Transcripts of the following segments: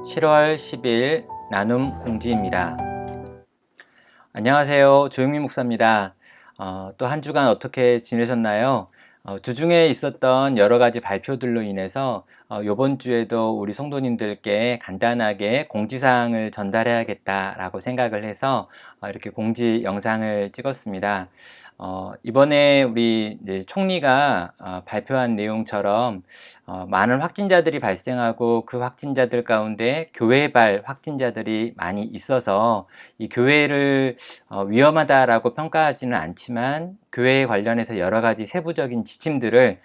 7월 10일 나눔 공지입니다. 안녕하세요. 조용민 목사입니다. 또 한 주간 어떻게 지내셨나요? 주중에 있었던 여러 가지 발표들로 인해서 이번 주에도 우리 성도님들께 간단하게 공지사항을 전달해야겠다라고 생각을 해서 이렇게 공지 영상을 찍었습니다. 이번에 우리 이제 총리가 발표한 내용처럼 많은 확진자들이 발생하고 그 확진자들 가운데 교회발 확진자들이 많이 있어서 이 교회를 위험하다라고 평가하지는 않지만 교회에 관련해서 여러 가지 세부적인 지침들을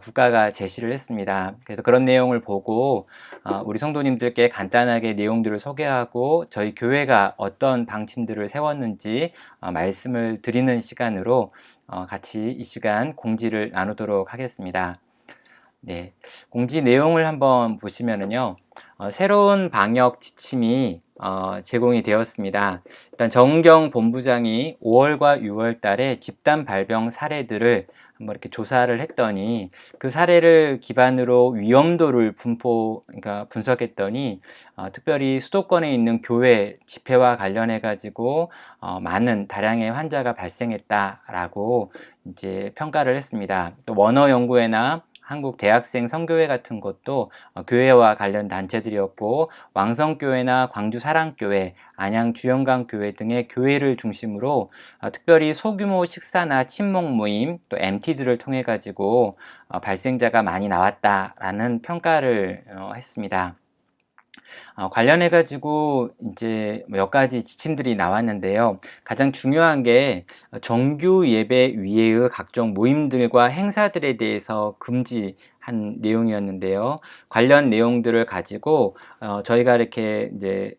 국가가 제시를 했습니다. 그래서 그런 내용을 보고 우리 성도님들께 간단하게 내용들을 소개하고 저희 교회가 어떤 방침들을 세웠는지 말씀을 드리는 시간으로 같이 이 시간 공지를 나누도록 하겠습니다. 네, 공지 내용을 한번 보시면은요, 새로운 방역 지침이 제공이 되었습니다. 일단 정은경 본부장이 5월과 6월 달에 집단 발병 사례들을 한번 이렇게 조사를 했더니 그 사례를 기반으로 위험도를 그러니까 분석했더니 특별히 수도권에 있는 교회 집회와 관련해 가지고 많은 다량의 환자가 발생했다라고 이제 평가를 했습니다. 또 원어 연구회나 한국 대학생 선교회 같은 것도 교회와 관련 단체들이었고 왕성교회나 광주사랑교회, 안양주영강교회 등의 교회를 중심으로 특별히 소규모 식사나 친목 모임 또 MT들을 통해 가지고 발생자가 많이 나왔다라는 평가를 했습니다. 관련해 가지고 이제 몇 가지 지침들이 나왔는데요. 가장 중요한 게 정규 예배 위에의 각종 모임들과 행사들에 대해서 금지한 내용이었는데요. 관련 내용들을 가지고 저희가 이렇게 이제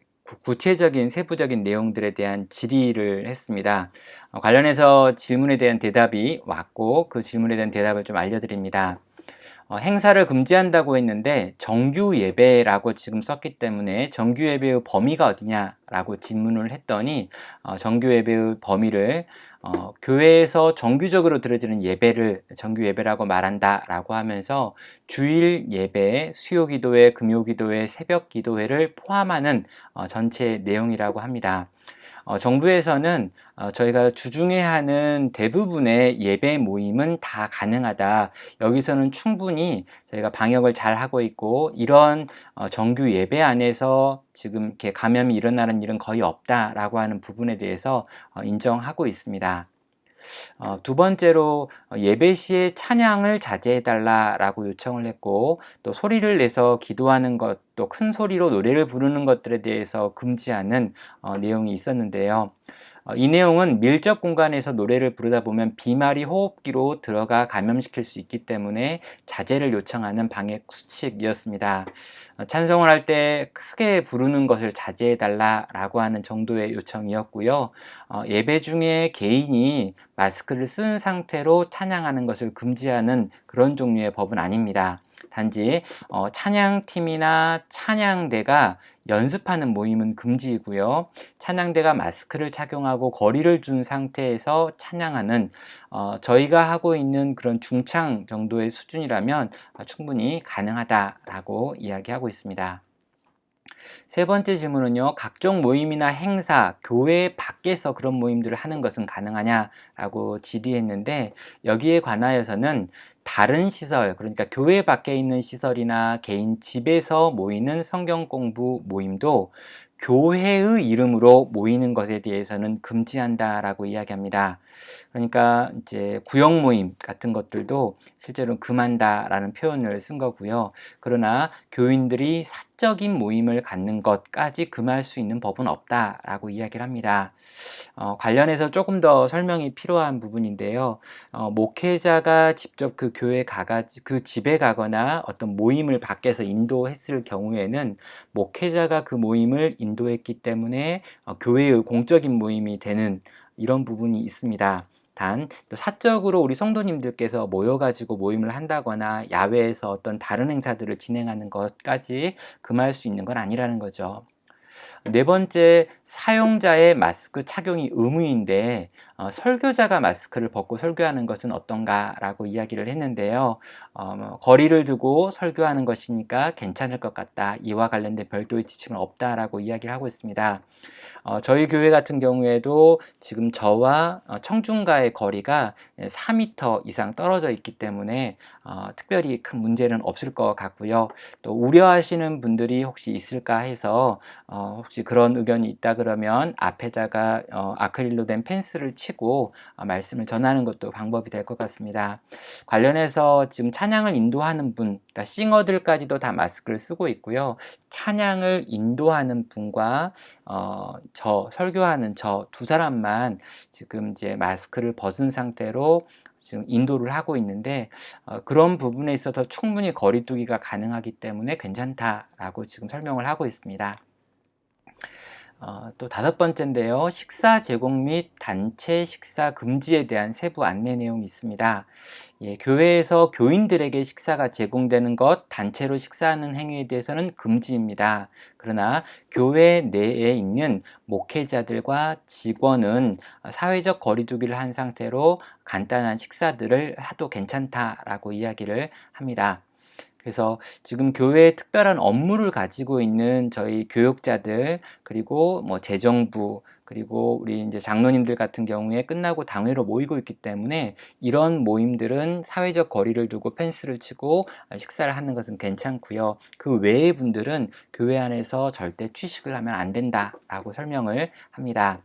구체적인 세부적인 내용들에 대한 질의를 했습니다. 관련해서 질문에 대한 대답이 왔고 그 질문에 대한 대답을 좀 알려드립니다. 행사를 금지한다고 했는데 정규 예배라고 지금 썼기 때문에 정규 예배의 범위가 어디냐라고 질문을 했더니 정규 예배의 범위를 교회에서 정규적으로 드려지는 예배를 정규 예배라고 말한다라고 하면서 주일 예배, 수요 기도회, 금요 기도회, 새벽 기도회를 포함하는 전체 내용이라고 합니다. 정부에서는 저희가 주중에 하는 대부분의 예배 모임은 다 가능하다. 여기서는 충분히 저희가 방역을 잘 하고 있고 이런 정규 예배 안에서 지금 이렇게 감염이 일어나는 일은 거의 없다라고 하는 부분에 대해서 인정하고 있습니다. 두 번째로 예배 시에 찬양을 자제해달라라고 요청을 했고 또 소리를 내서 기도하는 것, 또 큰 소리로 노래를 부르는 것들에 대해서 금지하는 내용이 있었는데요. 이 내용은 밀접 공간에서 노래를 부르다 보면 비말이 호흡기로 들어가 감염시킬 수 있기 때문에 자제를 요청하는 방역 수칙이었습니다. 찬송을 할 때 크게 부르는 것을 자제해달라라고 하는 정도의 요청이었고요. 예배 중에 개인이 마스크를 쓴 상태로 찬양하는 것을 금지하는 그런 종류의 법은 아닙니다. 단지 찬양팀이나 찬양대가 연습하는 모임은 금지이고요. 찬양대가 마스크를 착용하고 거리를 둔 상태에서 찬양하는 저희가 하고 있는 그런 중창 정도의 수준이라면 충분히 가능하다라고 이야기하고 있습니다. 세 번째 질문은요. 각종 모임이나 행사, 교회 밖에서 그런 모임들을 하는 것은 가능하냐라고 질의했는데 여기에 관하여서는 다른 시설, 그러니까 교회 밖에 있는 시설이나 개인 집에서 모이는 성경 공부 모임도 교회의 이름으로 모이는 것에 대해서는 금지한다라고 이야기합니다. 그러니까 이제 구역 모임 같은 것들도 실제로 금한다라는 표현을 쓴 거고요. 그러나 교인들이 사적인 모임을 갖는 것까지 금할 수 있는 법은 없다라고 이야기를 합니다. 관련해서 조금 더 설명이 필요한 부분인데요. 목회자가 직접 그 교회 그 집에 가거나 어떤 모임을 밖에서 인도했을 경우에는 목회자가 그 모임을 인도했기 때문에 교회의 공적인 모임이 되는 이런 부분이 있습니다. 단 사적으로 우리 성도님들께서 모여가지고 모임을 한다거나 야외에서 어떤 다른 행사들을 진행하는 것까지 금할 수 있는 건 아니라는 거죠. 네 번째, 사용자의 마스크 착용이 의무인데 설교자가 마스크를 벗고 설교하는 것은 어떤가라고 이야기를 했는데요. 거리를 두고 설교하는 것이니까 괜찮을 것 같다. 이와 관련된 별도의 지침은 없다라고 이야기를 하고 있습니다. 저희 교회 같은 경우에도 지금 저와 청중과의 거리가 4m 이상 떨어져 있기 때문에 특별히 큰 문제는 없을 것 같고요. 또 우려하시는 분들이 혹시 있을까 해서 혹시 그런 의견이 있다 그러면 앞에다가 아크릴로 된 펜스를 치고 말씀을 전하는 것도 방법이 될 것 같습니다. 관련해서 지금 찬양을 인도하는 분, 그러니까 싱어들까지도 다 마스크를 쓰고 있고요. 찬양을 인도하는 분과 저 설교하는 저 두 사람만 지금 이제 마스크를 벗은 상태로 지금 인도를 하고 있는데 그런 부분에 있어서 충분히 거리두기가 가능하기 때문에 괜찮다라고 지금 설명을 하고 있습니다. 또 다섯 번째인데요. 식사 제공 및 단체 식사 금지에 대한 세부 안내 내용이 있습니다. 교회에서 교인들에게 식사가 제공되는 것, 단체로 식사하는 행위에 대해서는 금지입니다. 그러나 교회 내에 있는 목회자들과 직원은 사회적 거리두기를 한 상태로 간단한 식사들을 해도 괜찮다라고 이야기를 합니다. 그래서 지금 교회에 특별한 업무를 가지고 있는 저희 교육자들, 그리고 뭐 재정부, 그리고 우리 이제 장로님들 같은 경우에 끝나고 당회로 모이고 있기 때문에 이런 모임들은 사회적 거리를 두고 펜스를 치고 식사를 하는 것은 괜찮고요. 그 외의 분들은 교회 안에서 절대 취식을 하면 안 된다라고 설명을 합니다.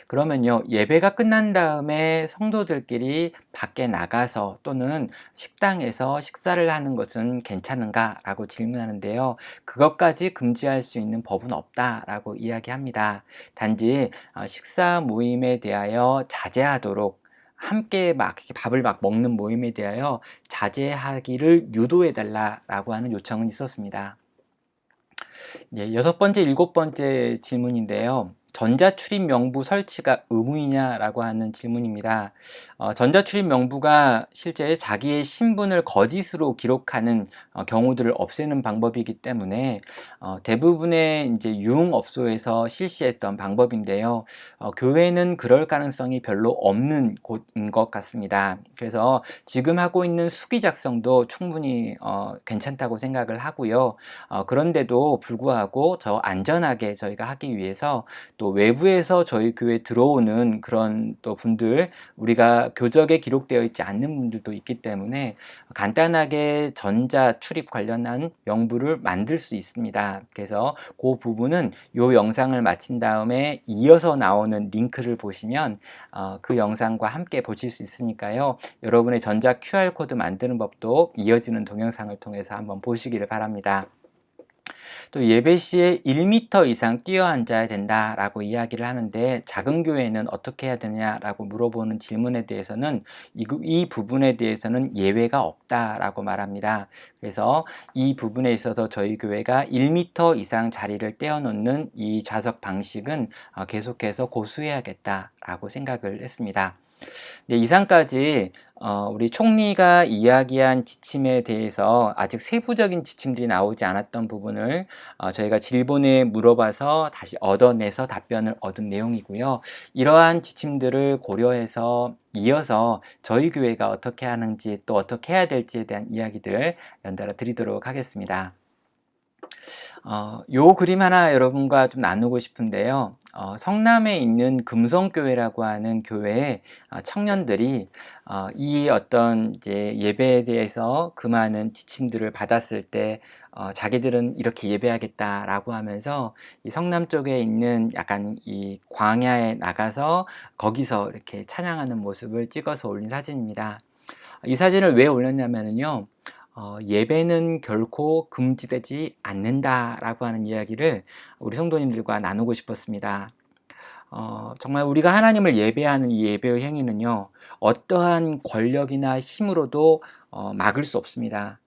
그러면요, 예배가 끝난 다음에 성도들끼리 밖에 나가서 또는 식당에서 식사를 하는 것은 괜찮은가? 라고 질문하는데요. 그것까지 금지할 수 있는 법은 없다라고 이야기합니다. 단지 식사 모임에 대하여 자제하도록, 함께 막 밥을 막 먹는 모임에 대하여 자제하기를 유도해 달라라고 하는 요청은 있었습니다. 여섯 번째, 일곱 번째 질문인데요. 전자출입 명부 설치가 의무이냐라고 하는 질문입니다. 전자출입 명부가 실제 자기의 신분을 거짓으로 기록하는 경우들을 없애는 방법이기 때문에 대부분의 이제 유흥업소에서 실시했던 방법인데요. 교회는 그럴 가능성이 별로 없는 곳인 것 같습니다. 그래서 지금 하고 있는 수기 작성도 충분히 괜찮다고 생각을 하고요. 그런데도 불구하고 더 안전하게 저희가 하기 위해서 또 외부에서 저희 교회에 들어오는 그런 또 분들, 우리가 교적에 기록되어 있지 않는 분들도 있기 때문에 간단하게 전자 출입 관련한 명부를 만들 수 있습니다. 그래서 그 부분은 이 영상을 마친 다음에 이어서 나오는 링크를 보시면 그 영상과 함께 보실 수 있으니까요. 여러분의 전자 QR코드 만드는 법도 이어지는 동영상을 통해서 한번 보시기를 바랍니다. 또 예배 시에 1m 이상 뛰어 앉아야 된다라고 이야기를 하는데, 작은 교회는 어떻게 해야 되냐라고 물어보는 질문에 대해서는 이 부분에 대해서는 예외가 없다라고 말합니다. 그래서 이 부분에 있어서 저희 교회가 1m 이상 자리를 떼어놓는 이 좌석 방식은 계속해서 고수해야겠다라고 생각을 했습니다. 네, 이상까지 우리 총리가 이야기한 지침에 대해서 아직 세부적인 지침들이 나오지 않았던 부분을 저희가 질본에 물어봐서 다시 얻어내서 답변을 얻은 내용이고요. 이러한 지침들을 고려해서 이어서 저희 교회가 어떻게 하는지 또 어떻게 해야 될지에 대한 이야기들 연달아 드리도록 하겠습니다. 요 그림 하나 여러분과 좀 나누고 싶은데요. 성남에 있는 금성교회라고 하는 교회의 청년들이 이 어떤 이제 예배에 대해서 그 많은 지침들을 받았을 때 자기들은 이렇게 예배하겠다라고 하면서 이 성남 쪽에 있는 약간 이 광야에 나가서 거기서 이렇게 찬양하는 모습을 찍어서 올린 사진입니다. 이 사진을 왜 올렸냐면요. 예배는 결코 금지되지 않는다라고 하는 이야기를 우리 성도님들과 나누고 싶었습니다. 정말 우리가 하나님을 예배하는 이 예배의 행위는요, 어떠한 권력이나 힘으로도 막을 수 없습니다.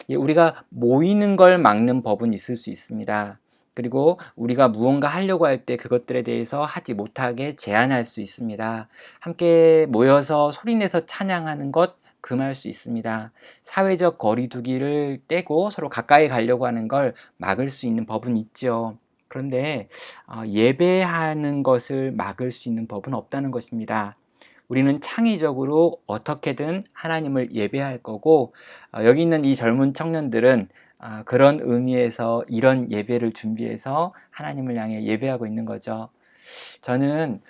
우리가 모이는 걸 막는 법은 있을 수 있습니다. 그리고 우리가 무언가 하려고 할 때 그것들에 대해서 하지 못하게 제한할 수 있습니다. 함께 모여서 소리내서 찬양하는 것, 금할 수 있습니다. 사회적 거리두기를 떼고 서로 가까이 가려고 하는 걸 막을 수 있는 법은 있죠. 그런데 예배하는 것을 막을 수 있는 법은 없다는 것입니다. 우리는 창의적으로 어떻게든 하나님을 예배할 거고, 여기 있는 이 젊은 청년들은 그런 의미에서 이런 예배를 준비해서 하나님을 향해 예배하고 있는 거죠. 저는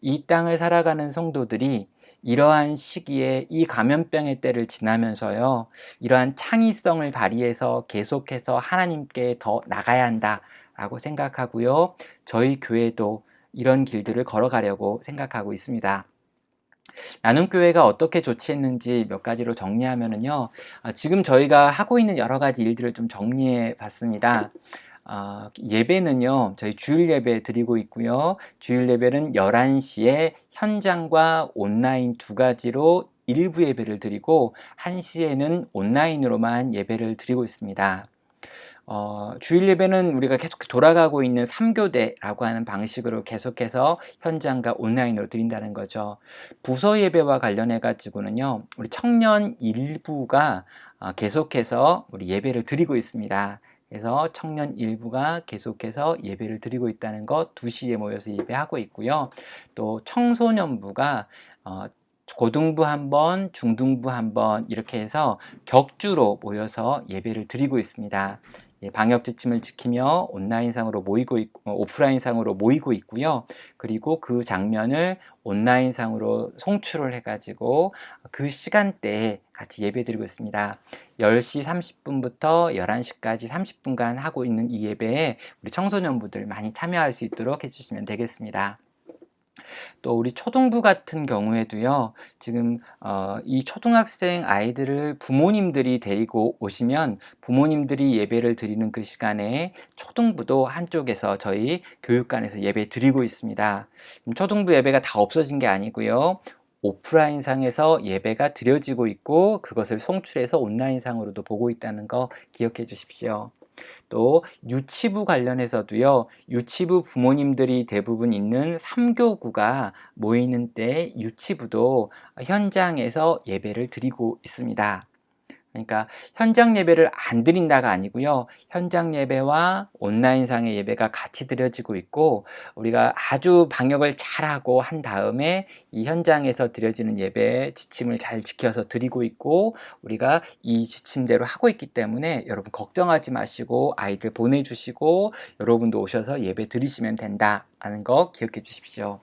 이 땅을 살아가는 성도들이 이러한 시기에 이 감염병의 때를 지나면서요, 이러한 창의성을 발휘해서 계속해서 하나님께 더 나가야 한다라고 생각하고요, 저희 교회도 이런 길들을 걸어가려고 생각하고 있습니다. 나눔교회가 어떻게 조치했는지 몇 가지로 정리하면요, 지금 저희가 하고 있는 여러 가지 일들을 좀 정리해 봤습니다. 예배는요, 저희 주일 예배 드리고 있고요. 주일 예배는 11시에 현장과 온라인 두 가지로 일부 예배를 드리고, 1시에는 온라인으로만 예배를 드리고 있습니다. 주일 예배는 우리가 계속 돌아가고 있는 3교대라고 하는 방식으로 계속해서 현장과 온라인으로 드린다는 거죠. 부서 예배와 관련해 가지고는요, 우리 청년 일부가 계속해서 우리 예배를 드리고 있습니다. 그래서 청년 일부가 계속해서 예배를 드리고 있다는 것, 2시에 모여서 예배하고 있고요. 또 청소년부가 고등부 한 번, 중등부 한 번 이렇게 해서 격주로 모여서 예배를 드리고 있습니다. 방역 지침을 지키며 온라인상으로 오프라인상으로 모이고 있고요. 그리고 그 장면을 온라인상으로 송출을 해가지고 그 시간대에 같이 예배드리고 있습니다. 10시 30분부터 11시까지 30분간 하고 있는 이 예배에 우리 청소년부들 많이 참여할 수 있도록 해주시면 되겠습니다. 또 우리 초등부 같은 경우에도요, 지금 이 초등학생 아이들을 부모님들이 데리고 오시면 부모님들이 예배를 드리는 그 시간에 초등부도 한쪽에서 저희 교육관에서 예배 드리고 있습니다. 초등부 예배가 다 없어진 게 아니고요, 오프라인상에서 예배가 드려지고 있고 그것을 송출해서 온라인상으로도 보고 있다는 거 기억해 주십시오. 또 유치부 관련해서도요, 유치부 부모님들이 대부분 있는 3교구가 모이는 때 유치부도 현장에서 예배를 드리고 있습니다. 그러니까 현장 예배를 안 드린다가 아니고요, 현장 예배와 온라인상의 예배가 같이 드려지고 있고, 우리가 아주 방역을 잘하고 한 다음에 이 현장에서 드려지는 예배의 지침을 잘 지켜서 드리고 있고, 우리가 이 지침대로 하고 있기 때문에 여러분 걱정하지 마시고 아이들 보내주시고 여러분도 오셔서 예배 드리시면 된다는 거 기억해 주십시오.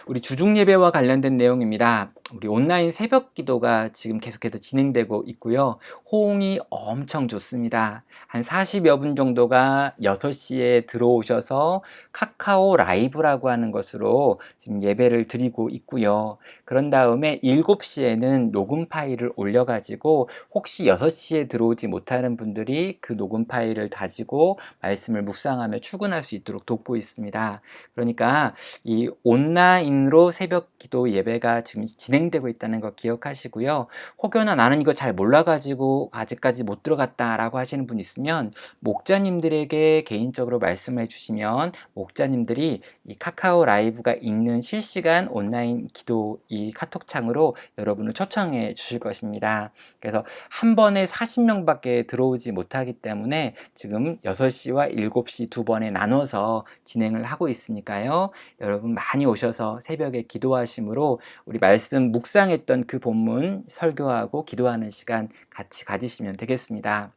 우리 주중 예배와 관련된 내용입니다. 우리 온라인 새벽 기도가 지금 계속해서 진행되고 있고요. 호응이 엄청 좋습니다. 한 40여 분 정도가 6시에 들어오셔서 카카오 라이브라고 하는 것으로 지금 예배를 드리고 있고요. 그런 다음에 7시에는 녹음 파일을 올려가지고 혹시 6시에 들어오지 못하는 분들이 그 녹음 파일을 가지고 말씀을 묵상하며 출근할 수 있도록 돕고 있습니다. 그러니까 이 온라인으로 새벽 기도 예배가 지금 진행되고 있다는 거 기억하시고요. 혹여나 나는 이거 잘 몰라가지고 아직까지 못 들어갔다라고 하시는 분 있으면 목자님들에게 개인적으로 말씀해 주시면 목자님들이 이 카카오 라이브가 있는 실시간 온라인 기도 이 카톡창으로 여러분을 초청해 주실 것입니다. 그래서 한 번에 40명밖에 들어오지 못하기 때문에 지금 6시와 7시 두 번에 나눠서 진행을 하고 있으니까요. 여러분 많이 오셔서 새벽에 기도하심으로 우리 말씀 묵상했던 그 본문 설교하고 기도하는 시간 같이 가지시면 되겠습니다.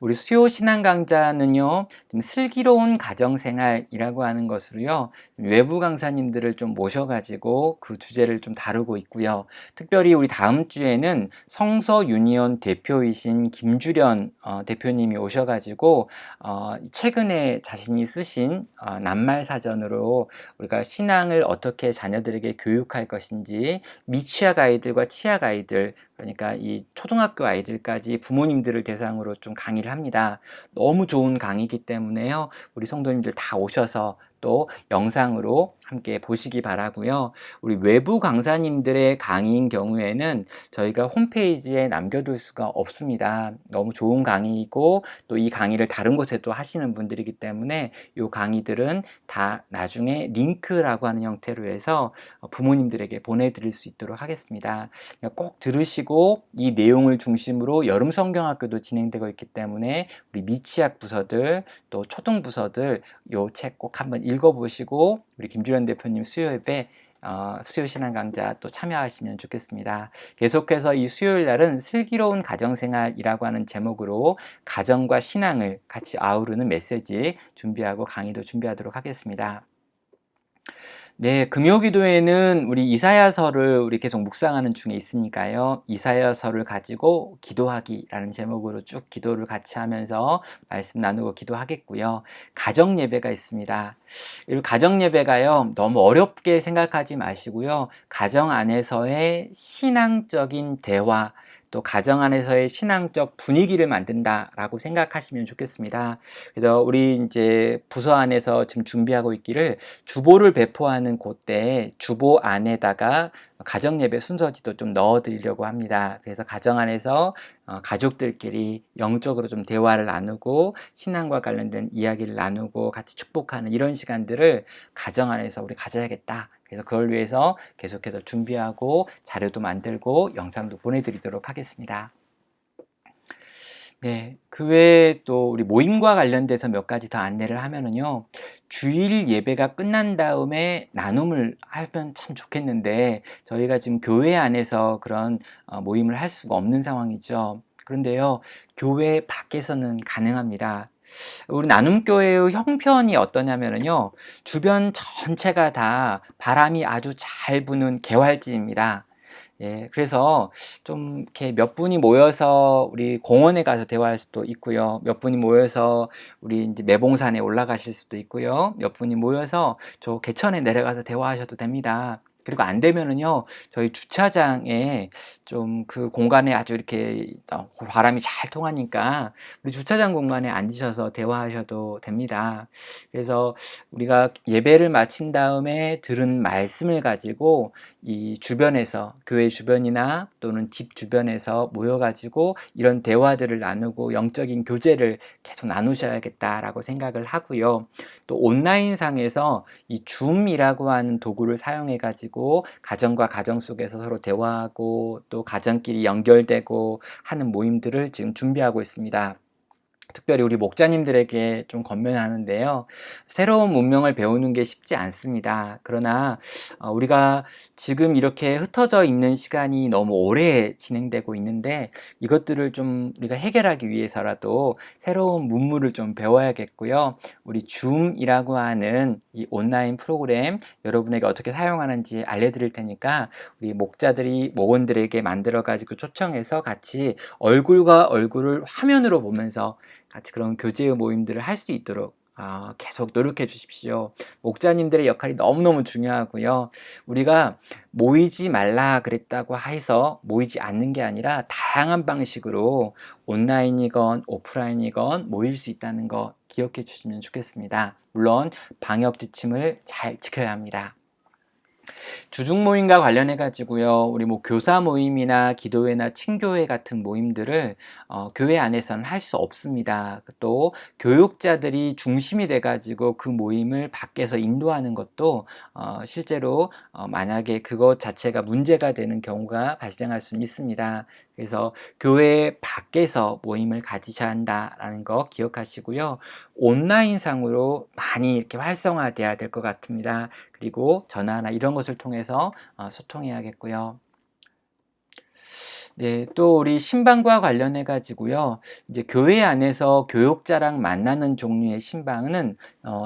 우리 수요 신앙 강좌는요, 좀 슬기로운 가정생활이라고 하는 것으로요, 외부 강사님들을 좀 모셔가지고 그 주제를 좀 다루고 있고요. 특별히 우리 다음 주에는 성서 유니온 대표이신 김주련 대표님이 오셔가지고 최근에 자신이 쓰신 낱말 사전으로 우리가 신앙을 어떻게 자녀들에게 교육할 것인지 미취학 아이들과 취학 아이들, 그러니까 이 초등학교 아이들까지 부모님들을 대상으로 좀 강의를 합니다. 너무 좋은 강의이기 때문에요, 우리 성도님들 다 오셔서 또 영상으로 함께 보시기 바라고요. 우리 외부 강사님들의 강의인 경우에는 저희가 홈페이지에 남겨둘 수가 없습니다. 너무 좋은 강의이고 또 이 강의를 다른 곳에도 하시는 분들이기 때문에 이 강의들은 다 나중에 링크라고 하는 형태로 해서 부모님들에게 보내드릴 수 있도록 하겠습니다. 꼭 들으시고 이 내용을 중심으로 여름 성경학교도 진행되고 있기 때문에 우리 미취학 부서들 또 초등 부서들 요 책 꼭 한번 읽어보시고 우리 김주련 대표님 수요예배 수요 신앙 강좌 또 참여하시면 좋겠습니다. 계속해서 이 수요일 날은 슬기로운 가정생활이라고 하는 제목으로 가정과 신앙을 같이 아우르는 메시지 준비하고 강의도 준비하도록 하겠습니다. 네, 금요기도에는 우리 이사야서를 우리 계속 묵상하는 중에 있으니까요. 이사야서를 가지고 기도하기라는 제목으로 쭉 기도를 같이 하면서 말씀 나누고 기도하겠고요. 가정 예배가 있습니다. 이 가정 예배가요. 너무 어렵게 생각하지 마시고요. 가정 안에서의 신앙적인 대화 또 가정 안에서의 신앙적 분위기를 만든다라고 생각하시면 좋겠습니다. 그래서 우리 이제 부서 안에서 지금 준비하고 있기를 주보를 배포하는 그때 주보 안에다가 가정 예배 순서지도 좀 넣어 드리려고 합니다. 그래서 가정 안에서 가족들끼리 영적으로 좀 대화를 나누고 신앙과 관련된 이야기를 나누고 같이 축복하는 이런 시간들을 가정 안에서 우리 가져야겠다. 그래서 그걸 위해서 계속해서 준비하고 자료도 만들고 영상도 보내드리도록 하겠습니다. 네, 그 외에 또 우리 모임과 관련돼서 몇 가지 더 안내를 하면은요, 주일 예배가 끝난 다음에 나눔을 하면 참 좋겠는데, 저희가 지금 교회 안에서 그런 모임을 할 수가 없는 상황이죠. 그런데요, 교회 밖에서는 가능합니다. 우리 나눔교회의 형편이 어떠냐면요, 주변 전체가 다 바람이 아주 잘 부는 개활지입니다. 예, 그래서 좀 이렇게 몇 분이 모여서 우리 공원에 가서 대화할 수도 있고요. 몇 분이 모여서 우리 이제 매봉산에 올라가실 수도 있고요. 몇 분이 모여서 저 개천에 내려가서 대화하셔도 됩니다. 그리고 안 되면은요, 저희 주차장에 좀 그 공간에 아주 이렇게 바람이 잘 통하니까 우리 주차장 공간에 앉으셔서 대화하셔도 됩니다. 그래서 우리가 예배를 마친 다음에 들은 말씀을 가지고 이 주변에서 교회 주변이나 또는 집 주변에서 모여가지고 이런 대화들을 나누고 영적인 교제를 계속 나누셔야겠다라고 생각을 하고요. 또 온라인상에서 이 줌이라고 하는 도구를 사용해 가지고 가정과 가정 속에서 서로 대화하고 또 가정끼리 연결되고 하는 모임들을 지금 준비하고 있습니다. 특별히 우리 목자님들에게 좀 권면하는데요. 새로운 문명을 배우는 게 쉽지 않습니다. 그러나 우리가 지금 이렇게 흩어져 있는 시간이 너무 오래 진행되고 있는데 이것들을 좀 우리가 해결하기 위해서라도 새로운 문물을 좀 배워야겠고요. 우리 줌이라고 하는 이 온라인 프로그램 여러분에게 어떻게 사용하는지 알려드릴 테니까 우리 목자들이 목원들에게 만들어가지고 초청해서 같이 얼굴과 얼굴을 화면으로 보면서 같이 그런 교제의 모임들을 할 수 있도록 계속 노력해 주십시오. 목자님들의 역할이 너무너무 중요하고요. 우리가 모이지 말라 그랬다고 해서 모이지 않는 게 아니라 다양한 방식으로 온라인이건 오프라인이건 모일 수 있다는 거 기억해 주시면 좋겠습니다. 물론 방역 지침을 잘 지켜야 합니다. 주중 모임과 관련해 가지고요. 우리 뭐 교사 모임이나 기도회나 친교회 같은 모임들을 교회 안에서는 할 수 없습니다. 또 교육자들이 중심이 돼 가지고 그 모임을 밖에서 인도하는 것도 실제로 만약에 그것 자체가 문제가 되는 경우가 발생할 수는 있습니다. 그래서 교회 밖에서 모임을 가지셔야 한다라는 거 기억하시고요. 온라인상으로 많이 이렇게 활성화돼야 될 것 같습니다. 그리고 전화나 이런 것을 통해서 소통해야겠고요. 네, 또 우리 신방과 관련해 가지고요. 이제 교회 안에서 교육자랑 만나는 종류의 신방은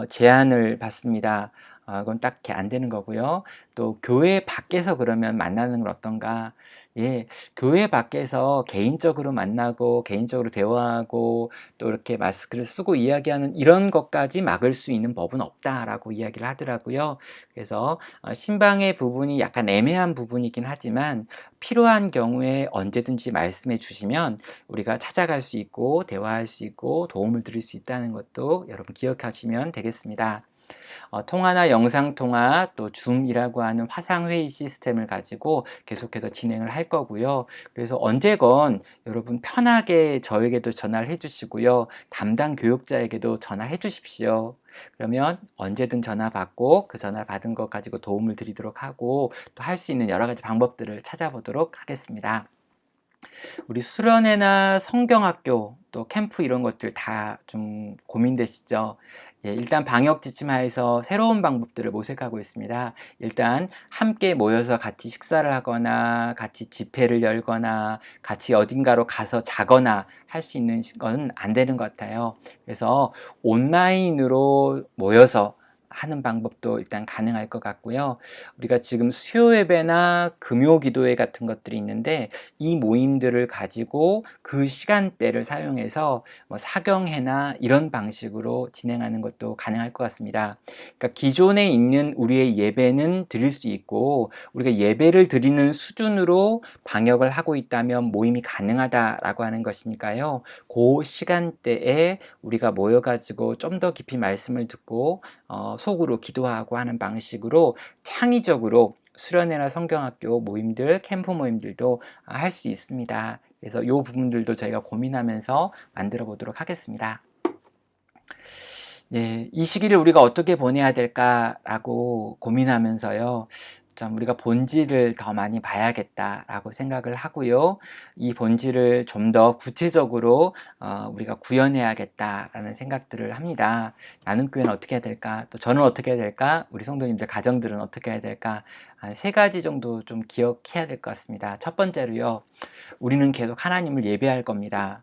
제한을 받습니다. 그건 딱히 안 되는 거고요. 또 교회 밖에서 그러면 만나는 건 어떤가? 예, 교회 밖에서 개인적으로 만나고 개인적으로 대화하고 또 이렇게 마스크를 쓰고 이야기하는 이런 것까지 막을 수 있는 법은 없다라고 이야기를 하더라고요. 그래서 신방의 부분이 약간 애매한 부분이긴 하지만 필요한 경우에 언제든지 말씀해 주시면 우리가 찾아갈 수 있고 대화할 수 있고 도움을 드릴 수 있다는 것도 여러분 기억하시면 되겠습니다. 통화나 영상통화 또 줌이라고 하는 화상회의 시스템을 가지고 계속해서 진행을 할 거고요. 그래서 언제건 여러분 편하게 저에게도 전화를 해주시고요. 담당 교육자에게도 전화해 주십시오. 그러면 언제든 전화 받고 그 전화 받은 것 가지고 도움을 드리도록 하고 또 할 수 있는 여러 가지 방법들을 찾아보도록 하겠습니다. 우리 수련회나 성경학교 또 캠프 이런 것들 다 좀 고민되시죠? 예, 일단 방역 지침하에서 새로운 방법들을 모색하고 있습니다. 일단 함께 모여서 같이 식사를 하거나 같이 집회를 열거나 같이 어딘가로 가서 자거나 할 수 있는 건 안 되는 것 같아요. 그래서 온라인으로 모여서 하는 방법도 일단 가능할 것 같고요. 우리가 지금 수요 예배나 금요 기도회 같은 것들이 있는데 이 모임들을 가지고 그 시간대를 사용해서 뭐 사경회나 이런 방식으로 진행하는 것도 가능할 것 같습니다. 그러니까 기존에 있는 우리의 예배는 드릴 수 있고 우리가 예배를 드리는 수준으로 방역을 하고 있다면 모임이 가능하다라고 하는 것이니까요. 그 시간대에 우리가 모여가지고 좀 더 깊이 말씀을 듣고 속으로 기도하고 하는 방식으로 창의적으로 수련회나 성경학교 모임들, 캠프 모임들도 할 수 있습니다. 그래서 이 부분들도 저희가 고민하면서 만들어 보도록 하겠습니다. 네, 이 시기를 우리가 어떻게 보내야 될까라고 고민하면서요. 참 우리가 본질을 더 많이 봐야겠다라고 생각을 하고요. 이 본질을 좀 더 구체적으로 우리가 구현해야겠다라는 생각들을 합니다. 나는 교회는 어떻게 해야 될까? 또 저는 어떻게 해야 될까? 우리 성도님들 가정들은 어떻게 해야 될까? 한 3가지 정도 좀 기억해야 될 것 같습니다. 첫 번째로요. 우리는 계속 하나님을 예배할 겁니다.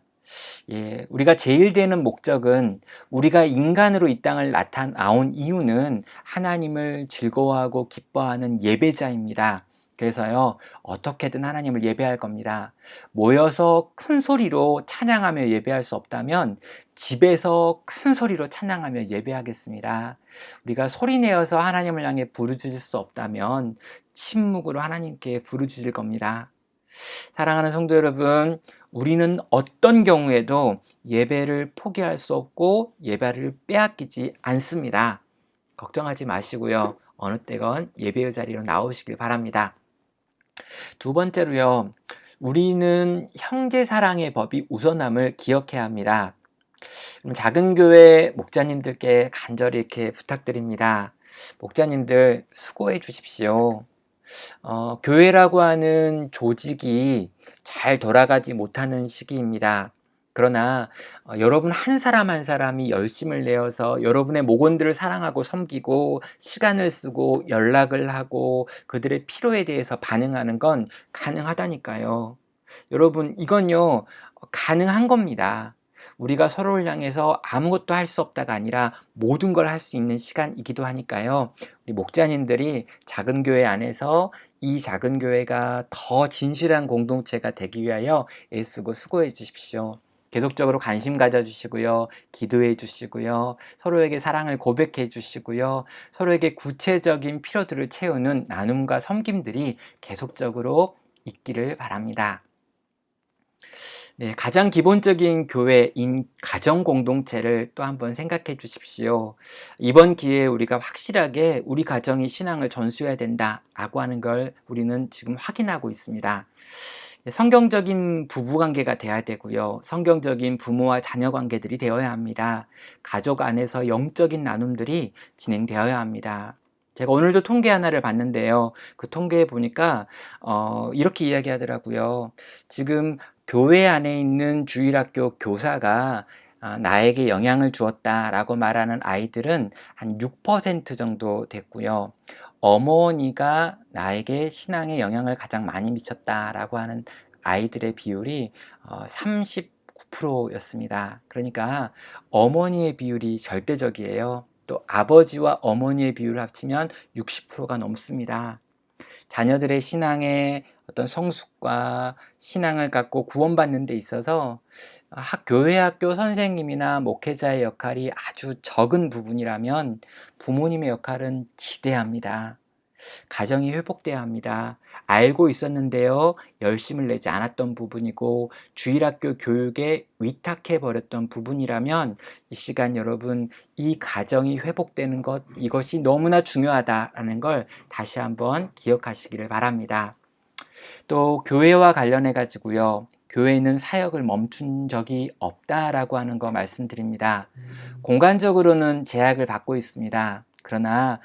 예, 우리가 제일 되는 목적은 우리가 인간으로 이 땅을 나온 이유는 하나님을 즐거워하고 기뻐하는 예배자입니다. 그래서요, 어떻게든 하나님을 예배할 겁니다. 모여서 큰 소리로 찬양하며 예배할 수 없다면 집에서 큰 소리로 찬양하며 예배하겠습니다. 우리가 소리내어서 하나님을 향해 부르짖을 수 없다면 침묵으로 하나님께 부르짖을 겁니다. 사랑하는 성도 여러분, 우리는 어떤 경우에도 예배를 포기할 수 없고 예배를 빼앗기지 않습니다. 걱정하지 마시고요. 어느 때건 예배의 자리로 나오시길 바랍니다. 두 번째로요. 우리는 형제 사랑의 법이 우선함을 기억해야 합니다. 작은 교회 목자님들께 간절히 이렇게 부탁드립니다. 목자님들 수고해 주십시오. 교회라고 하는 조직이 잘 돌아가지 못하는 시기입니다. 그러나 여러분 한 사람 한 사람이 열심을 내어서 여러분의 목원들을 사랑하고 섬기고 시간을 쓰고 연락을 하고 그들의 필요에 대해서 반응하는 건 가능하다니까요. 여러분 이건요 가능한 겁니다. 우리가 서로를 향해서 아무것도 할 수 없다가 아니라 모든 걸 할 수 있는 시간이기도 하니까요. 우리 목자님들이 작은 교회 안에서 이 작은 교회가 더 진실한 공동체가 되기 위하여 애쓰고 수고해 주십시오. 계속적으로 관심 가져주시고요. 기도해 주시고요. 서로에게 사랑을 고백해 주시고요. 서로에게 구체적인 필요들을 채우는 나눔과 섬김들이 계속적으로 있기를 바랍니다. 네, 가장 기본적인 교회인 가정 공동체를 또 한번 생각해 주십시오. 이번 기회에 우리가 확실하게 우리 가정이 신앙을 전수해야 된다라고 하는 걸 우리는 지금 확인하고 있습니다. 성경적인 부부관계가 돼야 되고요. 성경적인 부모와 자녀 관계들이 되어야 합니다. 가족 안에서 영적인 나눔들이 진행되어야 합니다. 제가 오늘도 통계 하나를 봤는데요. 그 통계에 보니까 이렇게 이야기하더라고요. 지금 교회 안에 있는 주일학교 교사가 나에게 영향을 주었다라고 말하는 아이들은 한 6% 정도 됐고요. 어머니가 나에게 신앙에 영향을 가장 많이 미쳤다라고 하는 아이들의 비율이 39%였습니다. 그러니까 어머니의 비율이 절대적이에요. 또 아버지와 어머니의 비율을 합치면 60%가 넘습니다. 자녀들의 신앙의 어떤 성숙과 신앙을 갖고 구원받는 데 있어서 교회 학교 선생님이나 목회자의 역할이 아주 적은 부분이라면 부모님의 역할은 지대합니다. 가정이 회복돼야 합니다. 알고 있었는데요, 열심을 내지 않았던 부분이고 주일학교 교육에 위탁해 버렸던 부분이라면 이 시간 여러분, 이 가정이 회복되는 것, 이것이 너무나 중요하다라는 걸 다시 한번 기억하시기를 바랍니다. 또 교회와 관련해 가지고요, 교회는 사역을 멈춘 적이 없다라고 하는 거 말씀드립니다. 공간적으로는 제약을 받고 있습니다. 그러나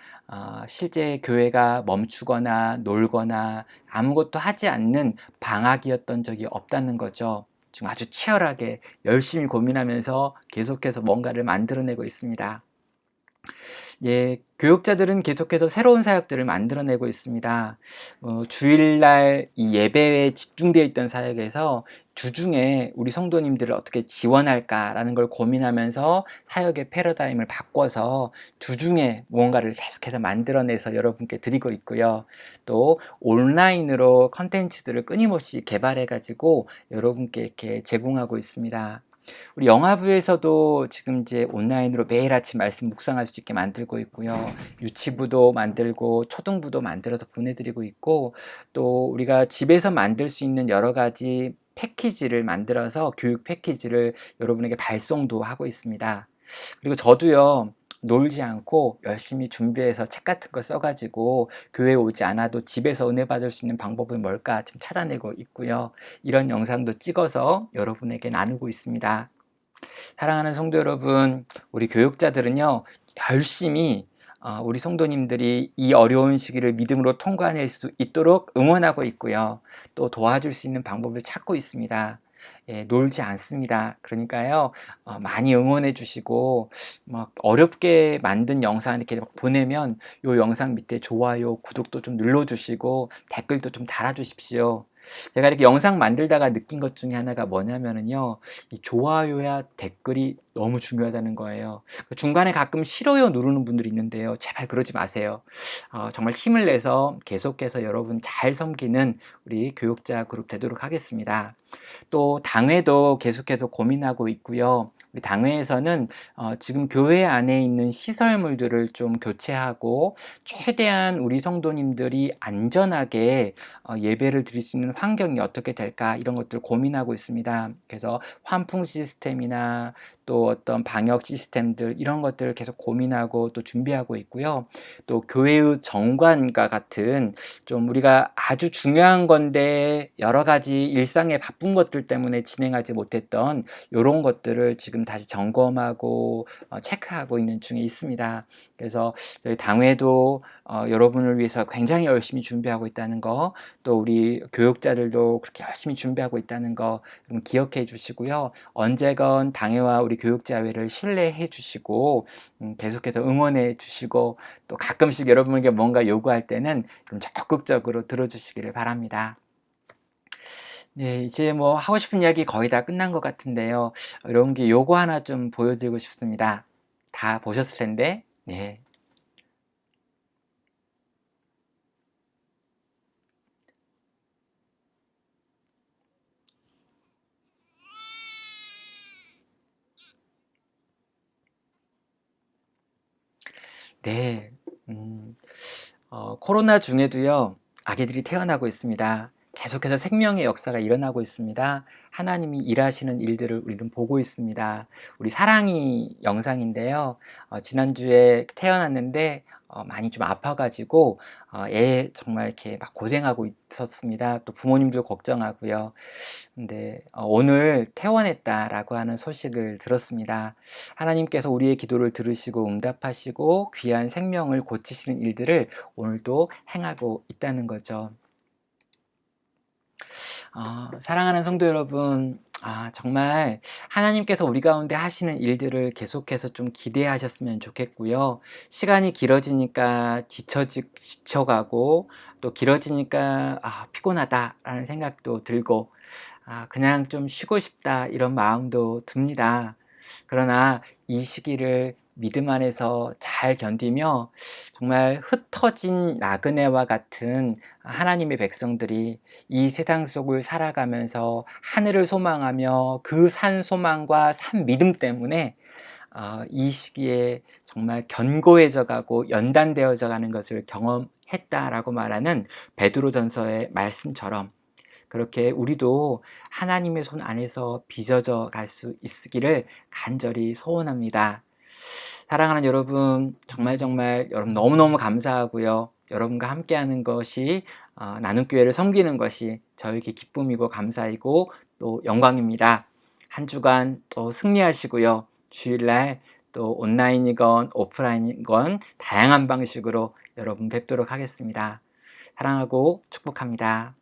실제 교회가 멈추거나 놀거나 아무것도 하지 않는 방학이었던 적이 없다는 거죠. 지금 아주 치열하게 열심히 고민하면서 계속해서 뭔가를 만들어내고 있습니다. 예, 교육자들은 계속해서 새로운 사역들을 만들어내고 있습니다. 주일날 이 예배에 집중되어 있던 사역에서 주중에 우리 성도님들을 어떻게 지원할까라는 걸 고민하면서 사역의 패러다임을 바꿔서 주중에 무언가를 계속해서 만들어내서 여러분께 드리고 있고요. 또 온라인으로 컨텐츠들을 끊임없이 개발해가지고 여러분께 이렇게 제공하고 있습니다. 우리 영화부에서도 지금 이제 온라인으로 매일 아침 말씀 묵상할 수 있게 만들고 있고요. 유치부도 만들고 초등부도 만들어서 보내드리고 있고, 또 우리가 집에서 만들 수 있는 여러 가지 패키지를 만들어서 교육 패키지를 여러분에게 발송도 하고 있습니다. 그리고 저도요, 놀지 않고 열심히 준비해서 책 같은 거 써가지고 교회 오지 않아도 집에서 은혜 받을 수 있는 방법은 뭘까 지금 찾아내고 있고요. 이런 영상도 찍어서 여러분에게 나누고 있습니다. 사랑하는 성도 여러분, 우리 교육자들은요, 열심히 우리 성도님들이 이 어려운 시기를 믿음으로 통과해낼 수 있도록 응원하고 있고요. 또 도와줄 수 있는 방법을 찾고 있습니다. 예, 놀지 않습니다. 그러니까요, 많이 응원해 주시고, 막 어렵게 만든 영상 이렇게 막 보내면 요 영상 밑에 좋아요, 구독도 좀 눌러주시고 댓글도 좀 달아주십시오. 제가 이렇게 영상 만들다가 느낀 것 중에 하나가 뭐냐면은요, 이 좋아요야 댓글이 너무 중요하다는 거예요. 중간에 가끔 싫어요 누르는 분들이 있는데요, 제발 그러지 마세요. 정말 힘을 내서 계속해서 여러분 잘 섬기는 우리 교육자 그룹 되도록 하겠습니다. 또 당회도 계속해서 고민하고 있고요. 우리 당회에서는 지금 교회 안에 있는 시설물들을 좀 교체하고 최대한 우리 성도님들이 안전하게 예배를 드릴 수 있는 환경이 어떻게 될까, 이런 것들 고민하고 있습니다. 그래서 환풍 시스템이나 또 어떤 방역 시스템들, 이런 것들을 계속 고민하고 또 준비하고 있고요. 또 교회의 정관과 같은 좀 우리가 아주 중요한 건데 여러 가지 일상의 바쁜 것들 때문에 진행하지 못했던 이런 것들을 지금 다시 점검하고 체크하고 있는 중에 있습니다. 그래서 저희 당회도 여러분을 위해서 굉장히 열심히 준비하고 있다는 거, 또 우리 교육자들도 그렇게 열심히 준비하고 있다는 거 기억해 주시고요. 언제건 당회와 우리 교육자회를 신뢰해 주시고 계속해서 응원해 주시고, 또 가끔씩 여러분에게 뭔가 요구할 때는 좀 적극적으로 들어주시기를 바랍니다. 네, 이제 뭐 하고 싶은 이야기 거의 다 끝난 것 같은데요. 이런 게 요거 하나 좀 보여드리고 싶습니다. 다 보셨을 텐데, 네. 네. 음, 코로나 중에도요, 아기들이 태어나고 있습니다. 계속해서 생명의 역사가 일어나고 있습니다. 하나님이 일하시는 일들을 우리는 보고 있습니다. 우리 사랑이 영상인데요. 지난주에 태어났는데 많이 좀 아파가지고 애 정말 이렇게 막 고생하고 있었습니다. 또 부모님도 걱정하고요. 근데 오늘 퇴원했다라고 하는 소식을 들었습니다. 하나님께서 우리의 기도를 들으시고 응답하시고 귀한 생명을 고치시는 일들을 오늘도 행하고 있다는 거죠. 사랑하는 성도 여러분, 정말 하나님께서 우리 가운데 하시는 일들을 계속해서 좀 기대하셨으면 좋겠고요. 시간이 길어지니까 지쳐가고, 또 길어지니까 피곤하다라는 생각도 들고, 그냥 좀 쉬고 싶다 이런 마음도 듭니다. 그러나 이 시기를 믿음 안에서 잘 견디며 정말 흩어진 나그네와 같은 하나님의 백성들이 이 세상 속을 살아가면서 하늘을 소망하며 그 산 소망과 산 믿음 때문에 이 시기에 정말 견고해져 가고 연단되어져 가는 것을 경험해 했다라고 말하는 베드로전서의 말씀처럼 그렇게 우리도 하나님의 손 안에서 빚어져 갈 수 있기를 간절히 소원합니다. 사랑하는 여러분, 정말 여러분 너무너무 감사하고요. 여러분과 함께하는 것이 나눔교회를 섬기는 것이 저에게 기쁨이고 감사이고 또 영광입니다. 한 주간 또 승리하시고요. 주일날 또 온라인이건 오프라인이건 다양한 방식으로 여러분 뵙도록 하겠습니다. 사랑하고 축복합니다.